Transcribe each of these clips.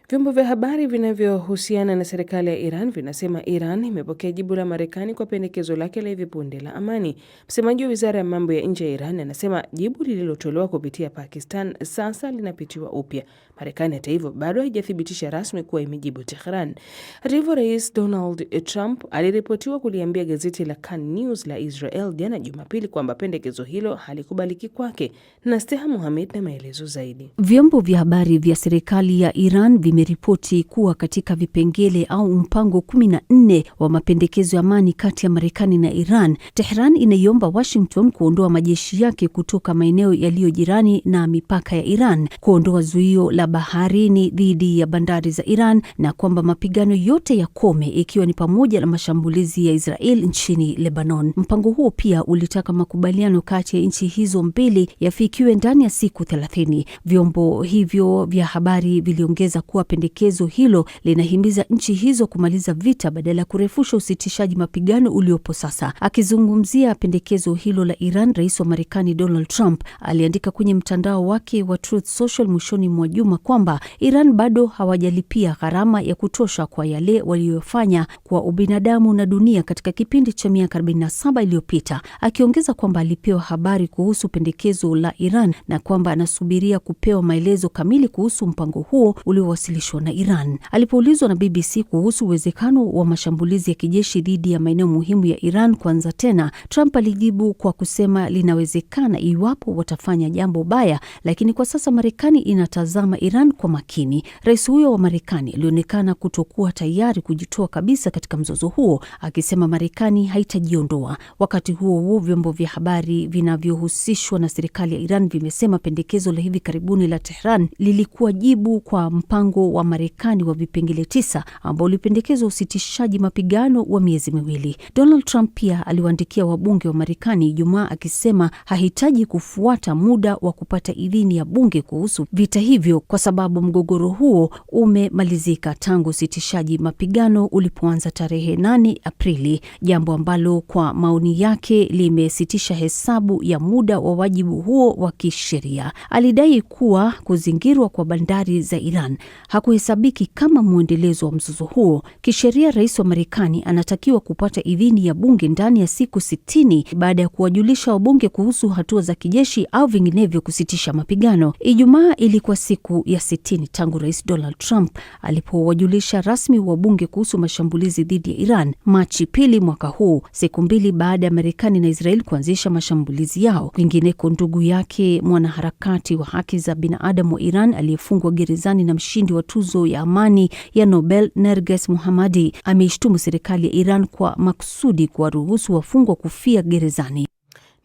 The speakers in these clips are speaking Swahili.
Vyombo vya habari vinavyohusiana na serikali ya Iran vinasema Iran imepokea jibu la Marekani kwa pendekezo lake la hivi punde la amani. Msemaji wa wizara ya mambo ya nje ya Iran anasema jibu lililotolewa kupitia Pakistan sasa linapitiwa upya. Marekani hata hivyo bado haijathibitisha rasmi kuwa imejibu Tehran. Hata hivyo, Rais Donald Trump aliripotiwa kuliambia gazeti la Kan News la Israel jana Jumapili kwamba pendekezo hilo halikubaliki kwake. Nasteha Mohamed na maelezo zaidi. Vyombo vya habari vya serikali ya Iran vimeripoti kuwa katika vipengele au mpango 14 wa mapendekezo ya amani kati ya Marekani na Iran, Tehran inaiomba Washington kuondoa majeshi yake kutoka maeneo yaliyo jirani na mipaka ya Iran, kuondoa zuio la baharini dhidi ya bandari za Iran na kwamba mapigano yote yakome, ikiwa ni pamoja na mashambulizi ya Israel nchini Lebanon. Mpango huo pia ulitaka makubaliano kati ya nchi hizo mbili yafikiwe ndani ya siku 30. Vyombo hivyo vya habari viliongeza kuwa pendekezo hilo linahimiza nchi hizo kumaliza vita badala ya kurefusha usitishaji mapigano uliopo sasa. Akizungumzia pendekezo hilo la Iran, Rais wa Marekani Donald Trump aliandika kwenye mtandao wake wa Truth Social mwishoni mwa juma kwamba Iran bado hawajalipia gharama ya kutosha kwa yale waliyofanya kwa ubinadamu na dunia katika kipindi cha miaka 47 iliyopita, akiongeza kwamba alipewa habari kuhusu pendekezo la Iran na kwamba anasubiria kupewa maelezo kamili kuhusu mpango huo uliowasilishwa na Iran. Alipoulizwa na BBC kuhusu uwezekano wa mashambulizi ya kijeshi dhidi ya maeneo muhimu ya Iran kuanza tena, Trump alijibu kwa kusema linawezekana iwapo watafanya jambo baya, lakini kwa sasa Marekani inatazama Iran kwa makini. Rais huyo wa Marekani alionekana kutokuwa tayari kujitoa kabisa katika mzozo huo, akisema Marekani haitajiondoa. Wakati huo huo, vyombo vya habari vinavyohusishwa na serikali ya Iran vimesema pendekezo la hivi karibuni la Tehran lilikuwa jibu kwa mpango wa Marekani wa vipengele 9 ambao ulipendekezwa usitishaji mapigano wa miezi miwili. Donald Trump pia aliwaandikia wabunge wa Marekani Ijumaa akisema hahitaji kufuata muda wa kupata idhini ya bunge kuhusu vita hivyo kwa sababu mgogoro huo umemalizika tangu usitishaji mapigano ulipoanza tarehe 8 Aprili, jambo ambalo kwa maoni yake limesitisha hesabu ya muda wa wajibu huo wa kisheria. Alidai kuwa kuzingirwa kwa bandari za Iran hakuhesabiki kama muendelezo wa mzozo huo. Kisheria, rais wa Marekani anatakiwa kupata idhini ya bunge ndani ya siku 60 baada ya kuwajulisha wabunge kuhusu hatua za kijeshi au vinginevyo kusitisha mapigano. Ijumaa ilikuwa siku ya 60 tangu Rais Donald Trump alipowajulisha rasmi wabunge kuhusu mashambulizi dhidi ya Iran Machi 2 mwaka huu, siku mbili baada ya Marekani na Israel kuanzisha mashambulizi yao. Kwingineko, ndugu yake mwanaharakati wa haki za binadamu wa Iran aliyefungwa gerezani na mshindi wa tuzo ya amani ya Nobel Nerges Mohammadi ameishtumu serikali ya Iran kwa makusudi kuwaruhusu wafungwa kufia gerezani.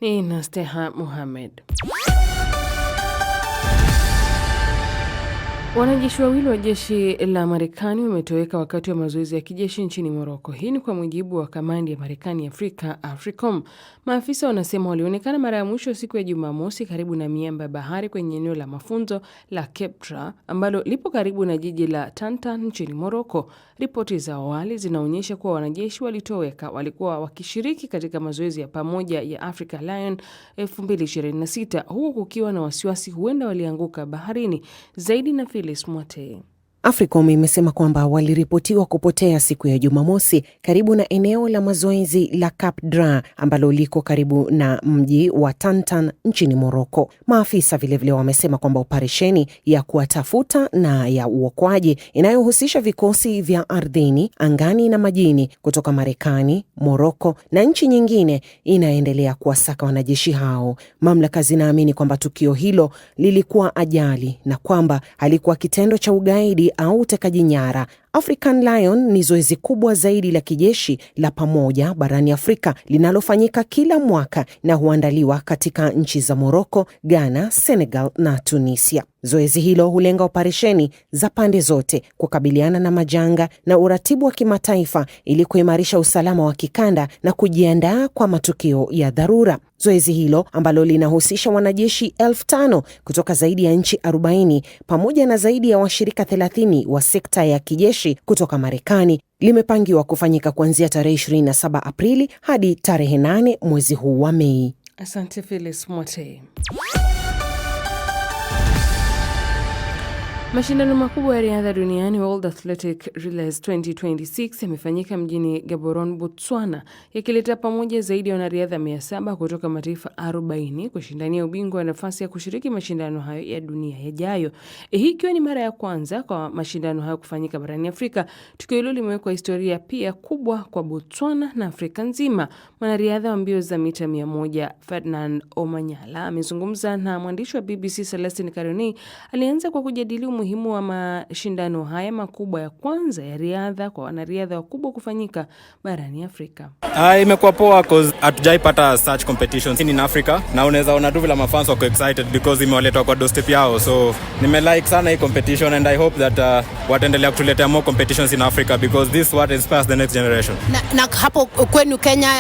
Ni Nasteha Mohamed. Wanajeshi wawili wa jeshi la Marekani wametoweka wakati wa mazoezi ya kijeshi nchini Morocco. Hii ni kwa mujibu wa kamandi ya Marekani Afrika, AFRICOM. Maafisa wanasema walionekana mara ya mwisho siku ya Jumamosi karibu na miamba ya bahari kwenye eneo la mafunzo la Kebtra ambalo lipo karibu na jiji la Tantan nchini Morocco. Ripoti za awali zinaonyesha kuwa wanajeshi walitoweka walikuwa wakishiriki katika mazoezi ya pamoja ya Africa Lion 2026, huku kukiwa na wasiwasi huenda walianguka baharini. Zaidi na Phyllis Mwate. AFRICOM imesema kwamba waliripotiwa kupotea siku ya Jumamosi karibu na eneo la mazoezi la Cap Dra ambalo liko karibu na mji wa Tantan nchini Morocco. Maafisa vilevile wamesema kwamba operesheni ya kuwatafuta na ya uokoaji inayohusisha vikosi vya ardhini, angani na majini kutoka Marekani, Morocco na nchi nyingine inaendelea kuwasaka wanajeshi hao. Mamlaka zinaamini kwamba tukio hilo lilikuwa ajali na kwamba halikuwa kitendo cha ugaidi au utekaji nyara. African Lion ni zoezi kubwa zaidi la kijeshi la pamoja barani Afrika linalofanyika kila mwaka na huandaliwa katika nchi za Morocco, Ghana, Senegal na Tunisia. Zoezi hilo hulenga operesheni za pande zote, kukabiliana na majanga na uratibu wa kimataifa ili kuimarisha usalama wa kikanda na kujiandaa kwa matukio ya dharura. Zoezi hilo ambalo linahusisha wanajeshi 5,000 kutoka zaidi ya nchi 40 pamoja na zaidi ya washirika 30 wa sekta ya kijeshi kutoka Marekani limepangiwa kufanyika kuanzia tarehe 27 Aprili hadi tarehe 8 mwezi huu wa Mei. Asante Phyllis Mwate. Mashindano makubwa ya riadha duniani World Athletic Relays 2026 yamefanyika mjini Gaborone, Botswana, yakileta pamoja zaidi ya wanariadha 700 kutoka mataifa 40 kushindania ubingwa wa nafasi ya kushiriki mashindano hayo ya dunia yajayo. Hii ikiwa ni mara ya kwanza kwa mashindano hayo kufanyika barani Afrika. Tukio hilo limewekwa historia pia kubwa kwa Botswana na Afrika nzima. Mwanariadha wa mbio za mita 100 Ferdinand Omanyala amezungumza na mwandishi wa BBC Celestine Caroni. Alianza kwa kujadili umuhimu wa mashindano haya makubwa ya kwanza ya riadha kwa wanariadha wakubwa kufanyika barani Afrika. Imekuwa poa cause hatujaipata such competitions in Africa, na unaweza ona tu vile mafans wako excited because imewaletwa kwa doorstep yao, so nimelike sana hii competition and I hope that wataendelea kutuletea more competitions in Africa because this what inspires the next generation. Na hapo kwenu Kenya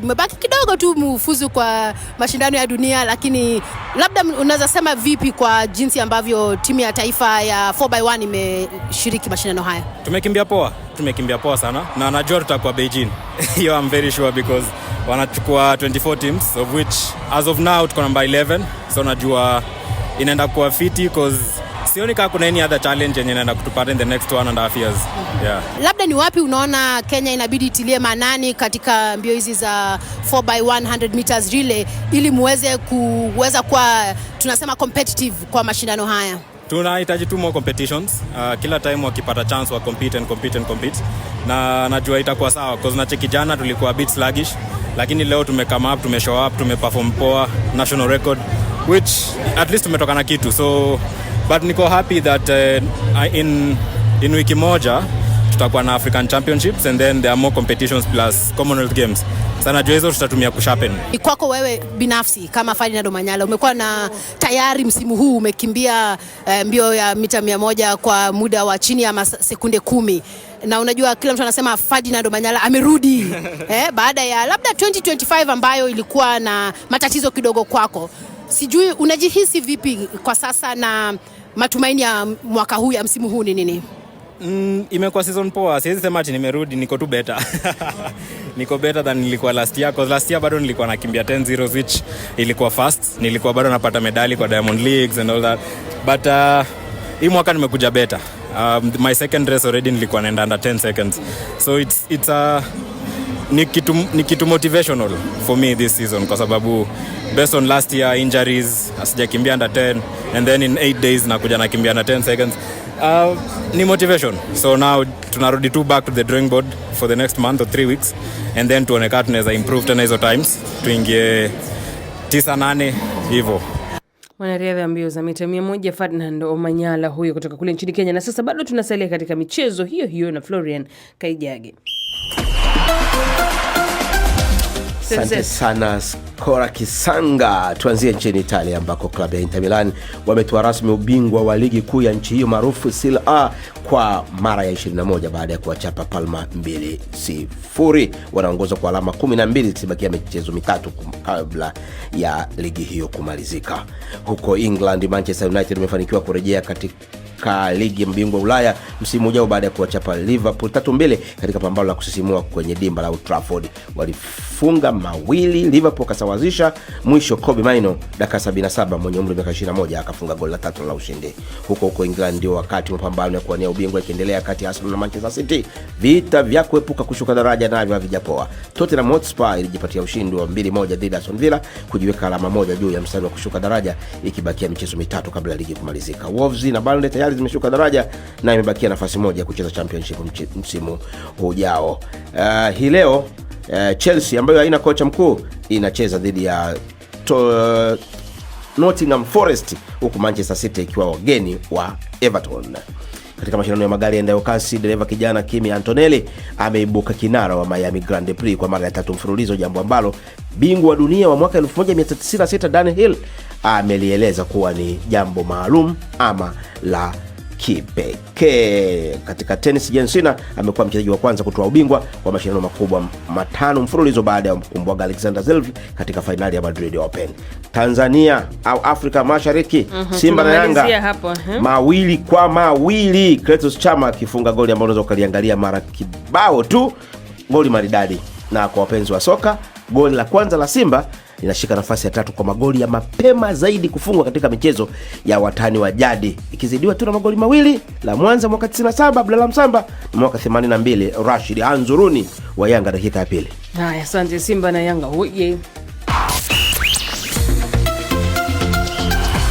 umebaki kidogo tu mfuzu kwa mashindano ya dunia, lakini labda unaweza sema vipi kwa jinsi ambavyo timu ya taifa ya 4x1 imeshiriki mashindano haya? Tumekimbia poa sana na najua tutakuwa Beijing. I'm very sure because wanachukua 24 teams of which as of now tuko number 11, so najua inaenda kuwa fiti because sioni kama kuna any other challenge yenye inaenda kutupata in the next 1.5 years. Yeah. Labda ni wapi unaona Kenya inabidi itilie manani katika mbio hizi za 4x100 meters relay ili kuweza kuwa tunasema competitive kwa mashindano haya? Tunahitaji tu more competitions. Kila time wakipata chance wa compete. Na najua itakuwa sawa because na cheki jana tulikuwa a bit sluggish, lakini leo tumecome up, tumeshow up, tumeperform poa, national record which at least tumetoka na kitu. So but niko happy that in wiki moja tutakuwa na African Championships and then there are more competitions plus Commonwealth Games. Sana jua hizo tutatumia kusharpen. Kwako wewe binafsi kama Ferdinand Omanyala, umekuwa na tayari msimu huu umekimbia mbio ya mita 100 kwa muda wa chini ya sekunde 10. Na unajua kila mtu anasema Ferdinand Omanyala amerudi baada ya labda 2025 ambayo ilikuwa na matatizo kidogo kwako. Sijui unajihisi vipi kwa sasa na matumaini ya mwaka huu ya msimu huu ni nini? Imekuwa season poa. Siwezi sema ati nimerudi, niko tu better. Niko better than nilikuwa last year because last year bado nilikuwa nakimbia 10-0 which ilikuwa fast. Nilikuwa bado napata medali kwa Diamond Leagues and all that. But hii mwaka nimekuja better. My second race already nilikuwa naenda under 10 seconds. So it's ni kitu motivational for me this season kwa sababu based on last year injuries asijakimbia under 10 and then in 8 days nakuja nakimbia under 10 seconds. Ni motivation. So now tunarudi tu back to the drawing board for the next month or 3 weeks and then tuonekana tunaweza improve tena hizo times tuingie 9-8 hivyo. Mwanariadha mbio za mita 100 Ferdinand Omanyala huyo kutoka kule nchini Kenya. Na sasa bado tunasalia katika michezo hiyo na Florian Kaijage. Asante sana Skora Kisanga. Tuanzie nchini Italia ambako klabu ya Inter Milan wametoa rasmi ubingwa wa ligi kuu ya nchi hiyo maarufu Serie A kwa mara ya 21 baada ya kuwachapa Parma 2-0. Wanaongoza kwa alama 12 zikibakia michezo mitatu kabla ya ligi hiyo kumalizika. Huko England, Manchester United imefanikiwa kurejea katika ligi ya mabingwa Ulaya msimu ujao baada ya kuwachapa Liverpool 3-2 katika pambano la kusisimua kwenye dimba la Old Trafford. Walifunga mawili, Liverpool kasawazisha, mwisho Kobe Mainoo dakika 77 mwenye umri wa miaka 21 akafunga goli la 3 la ushindi. Huko England ndio wakati mapambano ya kuwania ubingwa yakiendelea kati ya Arsenal na Manchester City. Vita vya kuepuka kushuka daraja navyo havijapoa. Tottenham Hotspur ilijipatia ushindi wa 2-1 dhidi ya Aston Villa kujiweka alama moja juu ya mstari wa kushuka daraja ikibakia michezo mitatu kabla ya ligi kumalizika. Wolves na Burnley tayari zimeshuka daraja na imebakia nafasi moja kucheza championship msimu ujao. Hii leo Chelsea ambayo haina kocha mkuu inacheza dhidi ya Nottingham Forest, huku Manchester City ikiwa wageni wa Everton. Katika mashindano ya magari yaendayo kasi, dereva kijana Kimi Antonelli ameibuka kinara wa Miami Grand Prix kwa mara ya 3 mfululizo, jambo ambalo bingwa wa dunia wa mwaka 1996 Dan Hill amelieleza kuwa ni jambo maalum ama la kipekee. Katika tennis, Jensina amekuwa mchezaji wa kwanza kutoa ubingwa wa mashindano makubwa 5 mfululizo baada ya kumbwaga Alexander Zverev katika finali ya Madrid Open. Tanzania au Afrika Mashariki, Simba na Yanga mawili kwa mawili. Clatous Chama akifunga goli ambalo unaweza ukaliangalia mara kibao tu, goli maridadi. Na kwa wapenzi wa soka, goli la kwanza la Simba linashika nafasi ya 3 kwa magoli ya mapema zaidi kufungwa katika michezo ya watani wa jadi, ikizidiwa tu na magoli mawili, la Mwanza mwaka 97, Abdallah Msamba mwaka 82, Rashid Anzuruni wa Yanga dakika ya pili. Haya, asante. Simba na Yanga hoye.